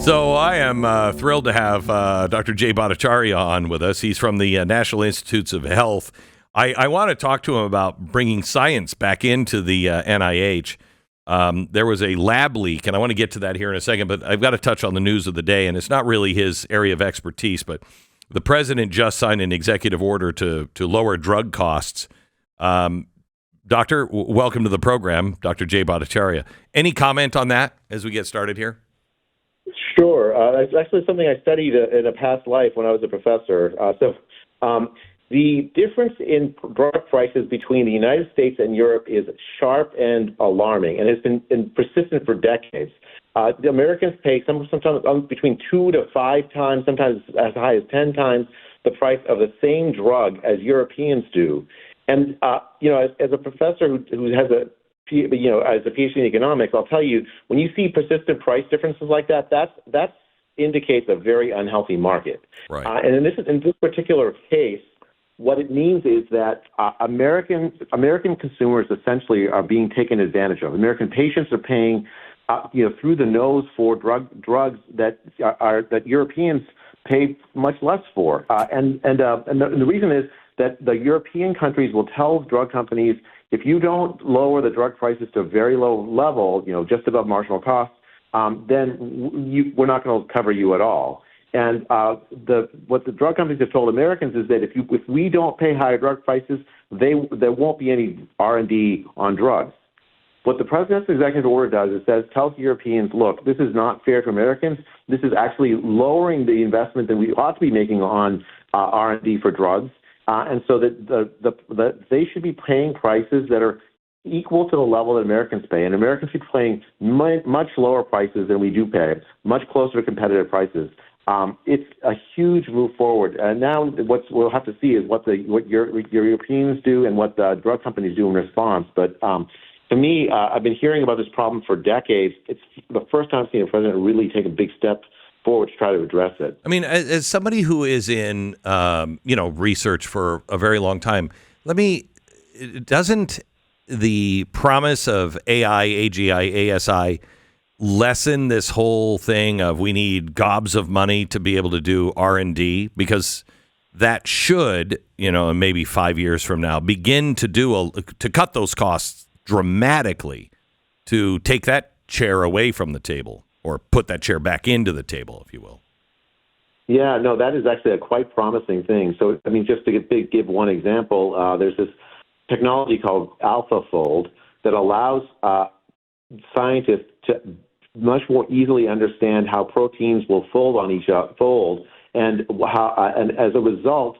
So I am thrilled to have Dr. Bhattacharya on with us. He's from the National Institutes of Health. I want to talk to him about bringing science back into the NIH. There was a lab leak, and I want to get to that here in a second, but I've got to touch on the news of the day, and it's not really his area of expertise, but the president just signed an executive order to lower drug costs. Doctor, welcome to the program, Dr. Bhattacharya. Any comment on that as we get started here? Sure. It's actually something I studied in a past life when I was a professor. The difference in drug prices between the United States and Europe is sharp and alarming, and has been persistent for decades. The Americans pay sometimes between 2 to 5 times, sometimes as high as 10 times the price of the same drug as Europeans do. And as a professor who has as a PhD in economics, I'll tell you, when you see persistent price differences like that, that indicates a very unhealthy market. Right. And in this particular case, what it means is that American consumers essentially are being taken advantage of. American patients are paying, through the nose for drugs that Europeans pay much less for. And the reason is that the European countries will tell drug companies, if you don't lower the drug prices to a very low level, just above marginal cost, then we're not going to cover you at all. And what the drug companies have told Americans is that if we don't pay higher drug prices, there won't be any R&D on drugs. What the president's executive order does is tells Europeans, look, this is not fair to Americans. This is actually lowering the investment that we ought to be making on R&D for drugs. And so that they should be paying prices that are equal to the level that Americans pay. And Americans should be paying much lower prices than we do pay, much closer to competitive prices. It's a huge move forward. And now what we'll have to see is what Europeans do and what the drug companies do in response. But to me, I've been hearing about this problem for decades. It's the first time I've seen a president really take a big step forward to try to address it. I mean, as somebody who is in, research for a very long time, doesn't the promise of AI, AGI, ASI lessen this whole thing of we need gobs of money to be able to do R&D? Because that should, in maybe 5 years from now, begin to cut those costs dramatically, to take that chair away from the table, or put that chair back into the table, if you will. Yeah, no, that is actually a quite promising thing. So, just to give one example, there's this technology called AlphaFold that allows scientists to much more easily understand how proteins will fold on each fold, and as a result,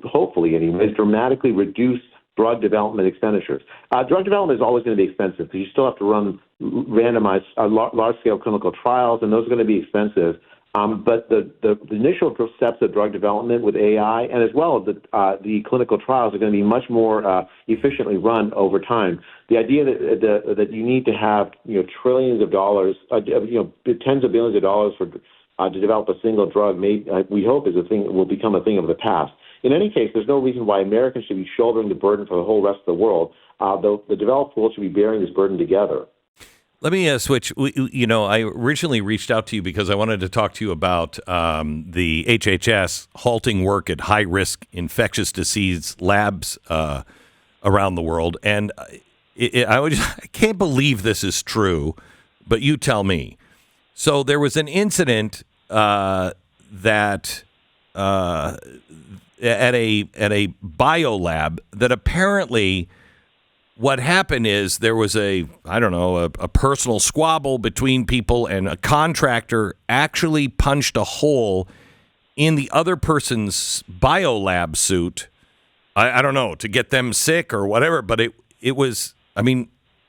hopefully anyways, dramatically reduce drug development expenditures. Drug development is always going to be expensive because you still have to run randomized large-scale clinical trials, and those are going to be expensive. But the initial steps of drug development with AI, and as well as the clinical trials, are going to be much more efficiently run over time. The idea that you need to have trillions of dollars, tens of billions of dollars to develop a single drug, we hope will become a thing of the past. In any case, there's no reason why Americans should be shouldering the burden for the whole rest of the world. The developed world should be bearing this burden together. Let me switch. I originally reached out to you because I wanted to talk to you about the HHS halting work at high-risk infectious disease labs around the world. And I can't believe this is true, but you tell me. So there was an incident that at a biolab that apparently what happened is there was a personal squabble between people, and a contractor actually punched a hole in the other person's biolab suit. I don't know, to get them sick or whatever, but it was,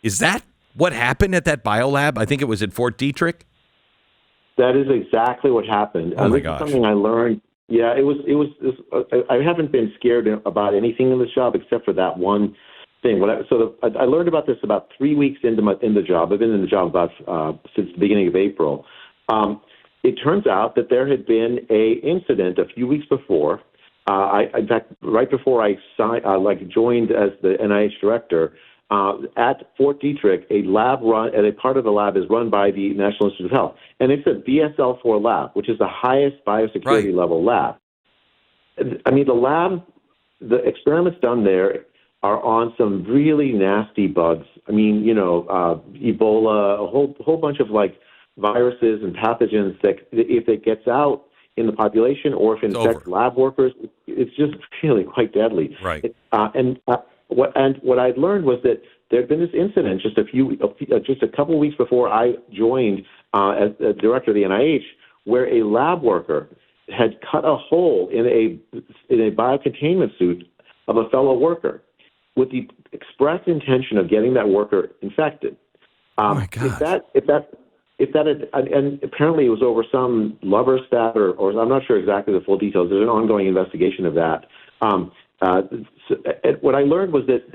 is that what happened at that biolab? I think it was at Fort Detrick. That is exactly what happened. Oh my gosh. This is something I learned. Yeah, it was. I haven't been scared about anything in this job except for that one thing. I learned about this about 3 weeks in the job. I've been in the job about since the beginning of April. It turns out that there had been a incident a few weeks before. In fact, right before I joined as the NIH director, at Fort Detrick, a part of the lab is run by the National Institute of Health, and it's a BSL-4 lab, which is the highest biosecurity level lab. I mean, the experiments done there are on some really nasty bugs. I mean, Ebola, a whole bunch of like viruses and pathogens that if it gets out in the population or if it infects lab workers, it's just really quite deadly. Right. What I'd learned was that there had been this incident just a couple of weeks before I joined as director of the NIH, where a lab worker had cut a hole in a biocontainment suit of a fellow worker, with the express intention of getting that worker infected. Oh my God! If that had, and apparently it was over some lover stat, or I'm not sure exactly the full details. There's an ongoing investigation of that. What I learned was that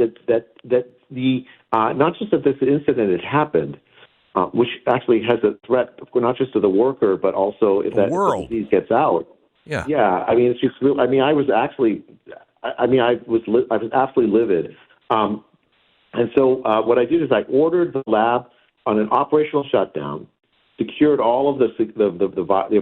the not just that this incident had happened, which actually has a threat not just to the worker but also if that disease gets out. Yeah. I mean, it's just. I mean, I was absolutely livid. And so what I did is I ordered the lab on an operational shutdown, secured all of the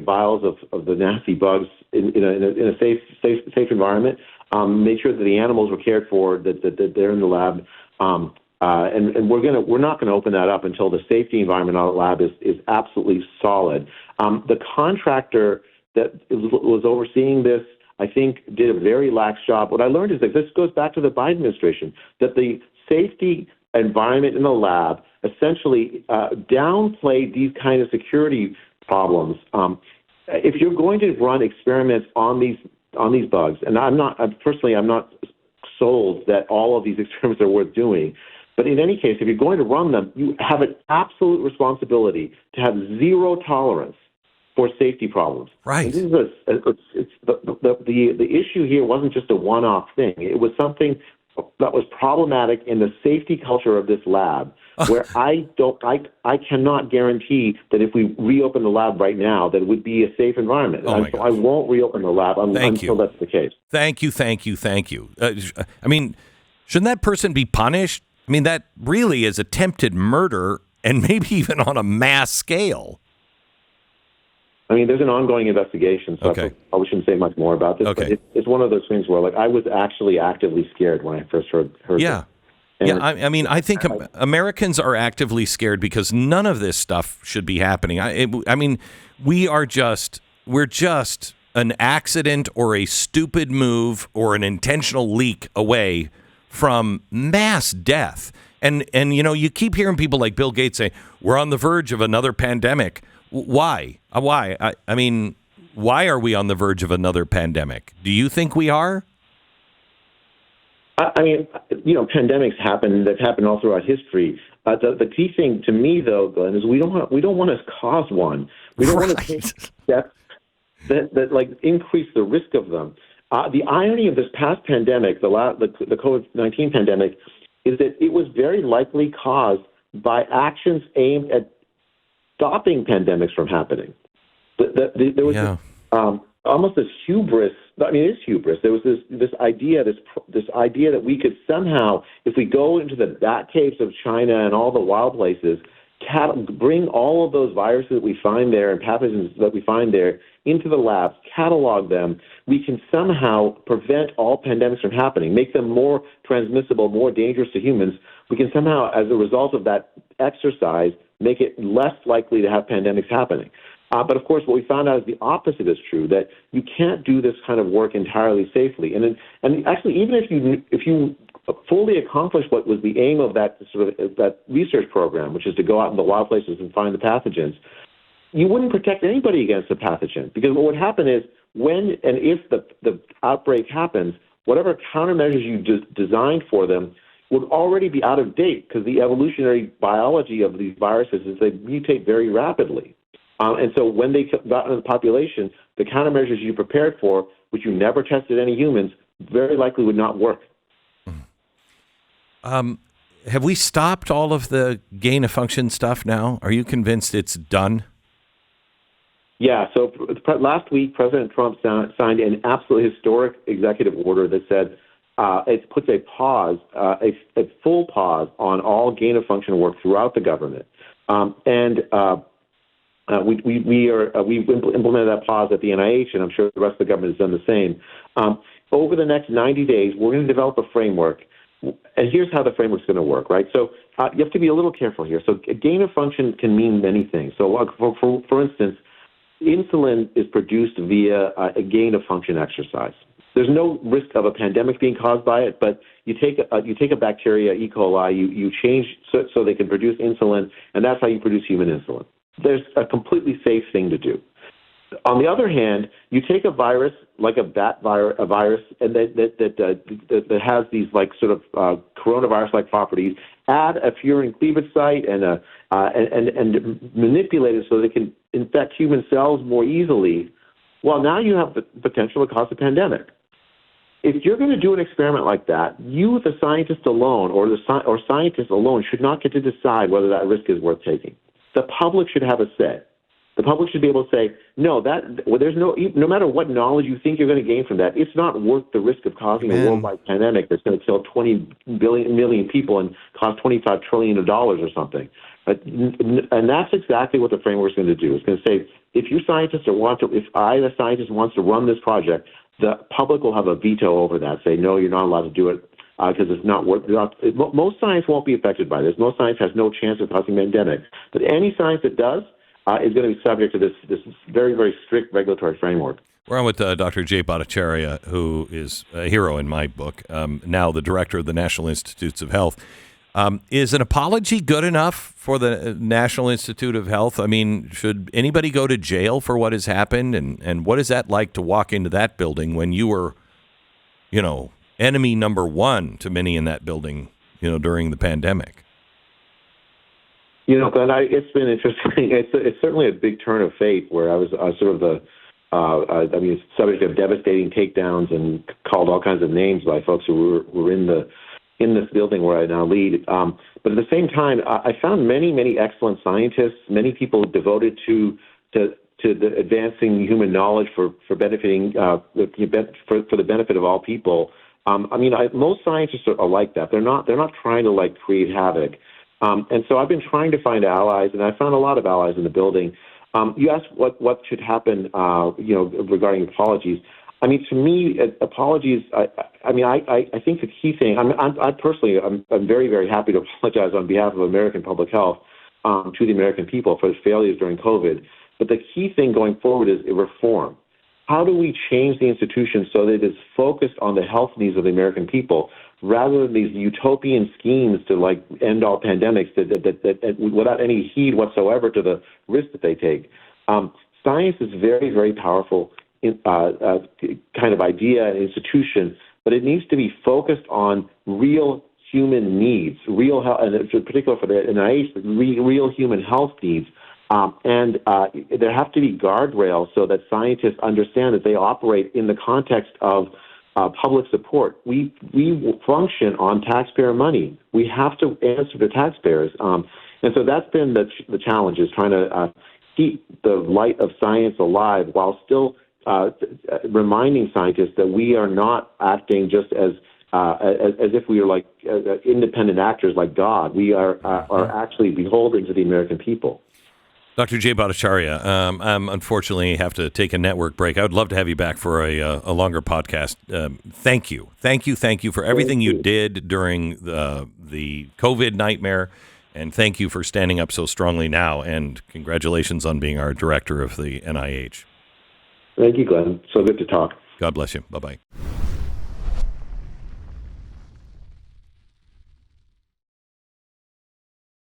vials of the nasty bugs in a safe environment, made sure that the animals were cared for, that they're in the lab, and we're not gonna open that up until the safety environment on the lab is absolutely solid. The contractor that was overseeing this, I think, did a very lax job. What I learned is that this goes back to the Biden administration, that the safety environment in the lab essentially downplayed these kind of security problems. If you're going to run experiments on these bugs, and I'm not sold that all of these experiments are worth doing, but in any case, if you're going to run them, you have an absolute responsibility to have zero tolerance for safety problems. Right. And this is the issue here wasn't just a one-off thing. It was something that was problematic in the safety culture of this lab, where I cannot guarantee that if we reopen the lab right now, that it would be a safe environment. Oh so I won't reopen the lab until that's the case. Thank you. I mean, shouldn't that person be punished? I mean, that really is attempted murder, and maybe even on a mass scale. I mean, there's an ongoing investigation, so I probably shouldn't say much more about this. Okay. But it's one of those things where, like, I was actually actively scared when I first heard Yeah. this. I mean, I think Americans are actively scared because none of this stuff should be happening. I mean, we're just an accident or a stupid move or an intentional leak away from mass death. And you keep hearing people like Bill Gates say, we're on the verge of another pandemic. Why? I mean, why are we on the verge of another pandemic? Do you think we are? I mean, pandemics happen. They've happened all throughout history. The key thing to me, though, Glenn, is we don't want to cause one. We don't want to take steps that like increase the risk of them. The irony of this past pandemic, the COVID-19 pandemic, is that it was very likely caused by actions aimed at stopping pandemics from happening. There was almost this hubris. I mean, it is hubris. There was this idea that we could somehow, if we go into the bat caves of China and all the wild places, bring all of those viruses that we find there and pathogens that we find there into the labs, catalog them, we can somehow prevent all pandemics from happening, make them more transmissible, more dangerous to humans. We can somehow, as a result of that exercise, make it less likely to have pandemics happening. But of course, what we found out is the opposite is true, that you can't do this kind of work entirely safely. And actually, even if you fully accomplish what was the aim of that that research program, which is to go out in the wild places and find the pathogens, you wouldn't protect anybody against the pathogen, because what would happen is when and if the outbreak happens, whatever countermeasures you designed for them would already be out of date, because the evolutionary biology of these viruses is they mutate very rapidly. And so when they got into the population, the countermeasures you prepared for, which you never tested any humans, very likely would not work. Have we stopped all of the gain-of-function stuff now? Are you convinced it's done? Yeah, so last week, President Trump signed an absolutely historic executive order that said it puts a pause, a full pause on all gain-of-function work throughout the government. We've implemented that pause at the NIH, and I'm sure the rest of the government has done the same. Over the next 90 days, we're going to develop a framework, and here's how the framework's going to work, right? So you have to be a little careful here. So gain of function can mean many things. So for instance, insulin is produced via a gain of function exercise. There's no risk of a pandemic being caused by it, but you take a bacteria, E. coli, you change so they can produce insulin, and that's how you produce human insulin. There's a completely safe thing to do. On the other hand, you take a virus like a virus, and that has these like sort of coronavirus-like properties. Add a furin cleavage site and manipulate it so they can infect human cells more easily. Well, now you have the potential to cause a pandemic. If you're going to do an experiment like that, you, the scientist alone, or scientists alone, should not get to decide whether that risk is worth taking. The public should have a say. The public should be able to say, no, there's no matter what knowledge you think you're going to gain from that, it's not worth the risk of causing a worldwide pandemic that's going to kill 20 million people and cost $25 trillion or something. And that's exactly what the framework is going to do. It's going to say, if I, the scientist, wants to run this project, the public will have a veto over that. Say, no, you're not allowed to do it because it's not worth. Most science won't be affected by this. Most science has no chance of causing a pandemic. But any science that does is going to be subject to this very, very strict regulatory framework. We're on with Dr. J. Bhattacharya, who is a hero in my book, now the director of the National Institutes of Health. Is an apology good enough for the National Institute of Health? I mean, should anybody go to jail for what has happened? And what is that like to walk into that building when you were, enemy number one to many in that building, during the pandemic? Glenn, it's been interesting. It's certainly a big turn of fate where I was sort of the subject of devastating takedowns and called all kinds of names by folks who were in this building where I now lead. But at the same time, I found many, many excellent scientists, many people devoted to the advancing human knowledge for benefiting for the benefit of all people. Most scientists are like that. They're not trying to create havoc. And so I've been trying to find allies, and I found a lot of allies in the building. You asked what should happen, regarding apologies. To me, apologies. I think the key thing. I'm very, very happy to apologize on behalf of American public health to the American people for the failures during COVID. But the key thing going forward is reform. How do we change the institution so that it is focused on the health needs of the American people, rather than these utopian schemes to end all pandemics that without any heed whatsoever to the risk that they take? Science is very, very powerful kind of idea and institution, but it needs to be focused on real human needs, real health, and in particular for the NIH, real human health needs. And there have to be guardrails so that scientists understand that they operate in the context of public support. We function on taxpayer money. We have to answer to taxpayers. And so that's been the challenge, is trying to keep the light of science alive while still reminding scientists that we are not acting just as if we are independent actors like God. We are actually beholden to the American people. Dr. J. Bhattacharya, unfortunately have to take a network break. I would love to have you back for a longer podcast. Thank you for everything you did during the COVID nightmare, and thank you for standing up so strongly now, and congratulations on being our director of the NIH. Thank you, Glenn. So good to talk. God bless you. Bye-bye.